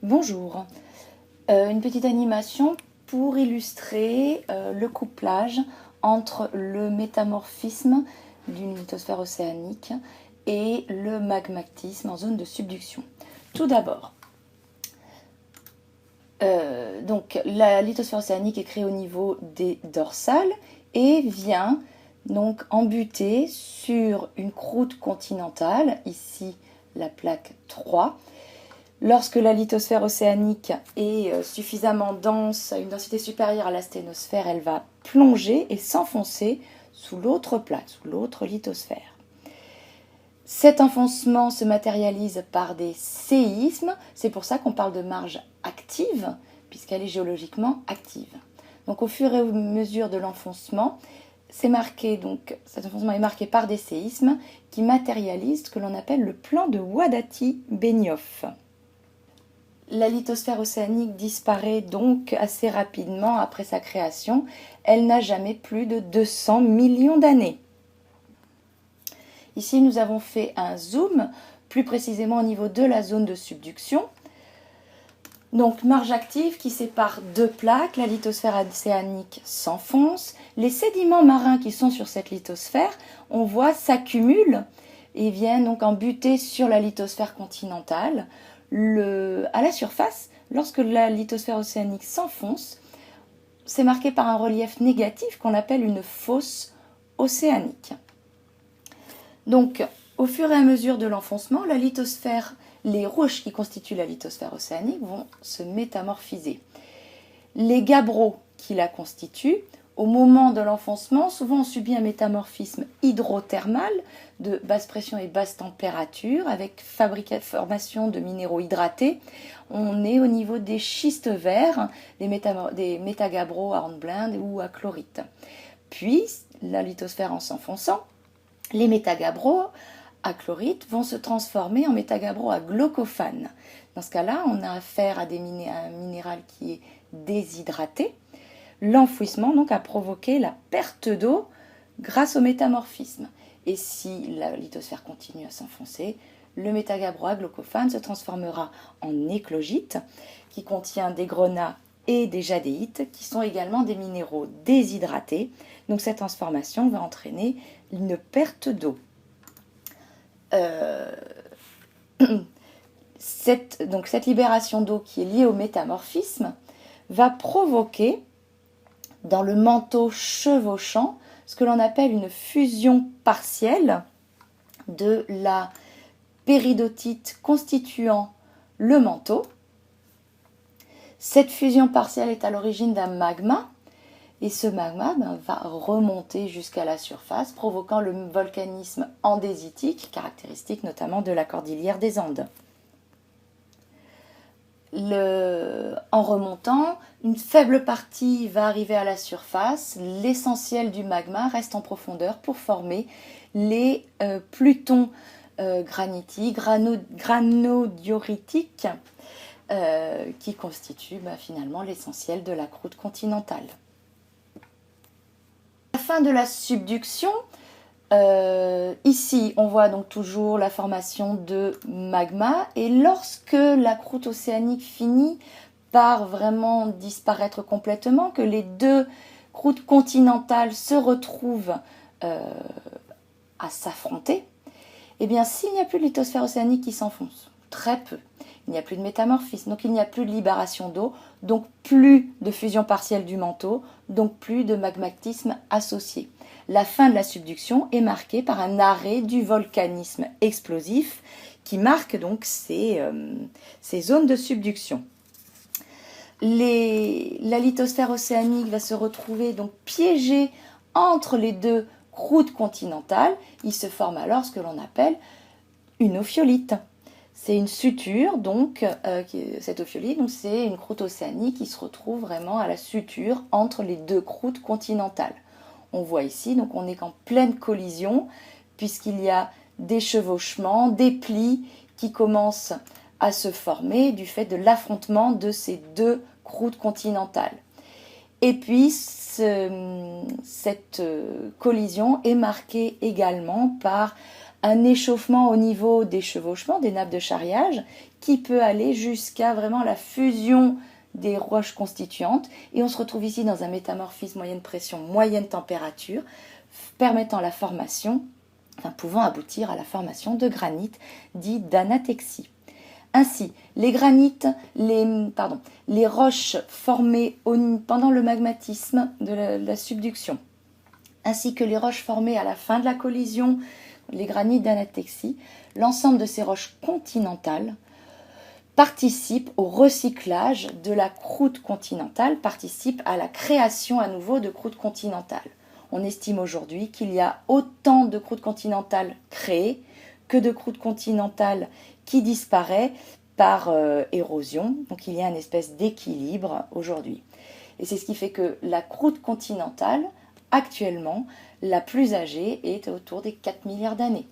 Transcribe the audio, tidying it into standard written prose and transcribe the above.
Bonjour, une petite animation pour illustrer le couplage entre le métamorphisme d'une lithosphère océanique et le magmatisme en zone de subduction. Tout d'abord, donc la lithosphère océanique est créée au niveau des dorsales et vient donc embuter sur une croûte continentale, ici la plaque 3. Lorsque la lithosphère océanique est suffisamment dense, à une densité supérieure à la sténosphère, elle va plonger et s'enfoncer sous l'autre plaque, sous l'autre lithosphère. Cet enfoncement se matérialise par des séismes, c'est pour ça qu'on parle de marge active, puisqu'elle est géologiquement active. Donc au fur et à mesure de l'enfoncement, cet enfoncement est marqué par des séismes qui matérialisent ce que l'on appelle le plan de Wadati-Benioff. La lithosphère océanique disparaît donc assez rapidement après sa création. Elle n'a jamais plus de 200 millions d'années. Ici, nous avons fait un zoom, plus précisément au niveau de la zone de subduction. Donc, marge active qui sépare deux plaques, la lithosphère océanique s'enfonce. Les sédiments marins qui sont sur cette lithosphère, on voit, s'accumulent et viennent donc en buter sur la lithosphère continentale. À la surface, lorsque la lithosphère océanique s'enfonce, c'est marqué par un relief négatif qu'on appelle une fosse océanique. Donc, au fur et à mesure de l'enfoncement, les roches qui constituent la lithosphère océanique vont se métamorphiser. Les gabbros qui la constituent, au moment de l'enfoncement, souvent on subit un métamorphisme hydrothermal de basse pression et basse température avec formation de minéraux hydratés. On est au niveau des schistes verts, des métagabbros à hornblende ou à chlorite. Puis, la lithosphère en s'enfonçant, les métagabbros à chlorite vont se transformer en métagabbros à glaucophane. Dans ce cas-là, on a affaire à un minéral qui est déshydraté. L'enfouissement donc a provoqué la perte d'eau grâce au métamorphisme. Et si la lithosphère continue à s'enfoncer, le métagabbro à glaucophane se transformera en éclogite qui contient des grenats et des jadéites qui sont également des minéraux déshydratés. Donc cette transformation va entraîner une perte d'eau. Cette libération d'eau qui est liée au métamorphisme va provoquer dans le manteau chevauchant ce que l'on appelle une fusion partielle de la péridotite constituant le manteau. Cette fusion partielle est à l'origine d'un magma et ce magma va remonter jusqu'à la surface, provoquant le volcanisme andésitique, caractéristique notamment de la cordillère des Andes. En remontant, une faible partie va arriver à la surface, l'essentiel du magma reste en profondeur pour former les plutons granitiques, granodioritiques, qui constituent finalement l'essentiel de la croûte continentale. À la fin de la subduction, ici on voit donc toujours la formation de magma et lorsque la croûte océanique finit par vraiment disparaître complètement, que les deux croûtes continentales se retrouvent à s'affronter, eh bien s'il n'y a plus de lithosphère océanique qui s'enfonce, très peu, il n'y a plus de métamorphisme, donc il n'y a plus de libération d'eau, donc plus de fusion partielle du manteau, donc plus de magmatisme associé. La fin de la subduction est marquée par un arrêt du volcanisme explosif qui marque donc ces zones de subduction. La lithosphère océanique va se retrouver donc piégée entre les deux croûtes continentales. Il se forme alors ce que l'on appelle une ophiolite. C'est une suture, donc, cette ophiolite, donc c'est une croûte océanique qui se retrouve vraiment à la suture entre les deux croûtes continentales. On voit ici, donc on est en pleine collision, puisqu'il y a des chevauchements, des plis qui commencent à se former du fait de l'affrontement de ces deux croûtes continentales. Et puis, cette collision est marquée également par un échauffement au niveau des chevauchements, des nappes de charriage, qui peut aller jusqu'à vraiment la fusion des roches constituantes. Et on se retrouve ici dans un métamorphisme moyenne pression, moyenne température, permettant la formation, pouvant aboutir à la formation de granit dit d'anatexie. Ainsi, les granites, les roches formées pendant le magmatisme de la subduction, ainsi que les roches formées à la fin de la collision, les granites d'anatexie, l'ensemble de ces roches continentales participent au recyclage de la croûte continentale, participent à la création à nouveau de croûte continentale. On estime aujourd'hui qu'il y a autant de croûte continentale créée que de croûte continentale qui disparaît par érosion. Donc il y a une espèce d'équilibre aujourd'hui. Et c'est ce qui fait que la croûte continentale, actuellement, la plus âgée est autour des 4 milliards d'années.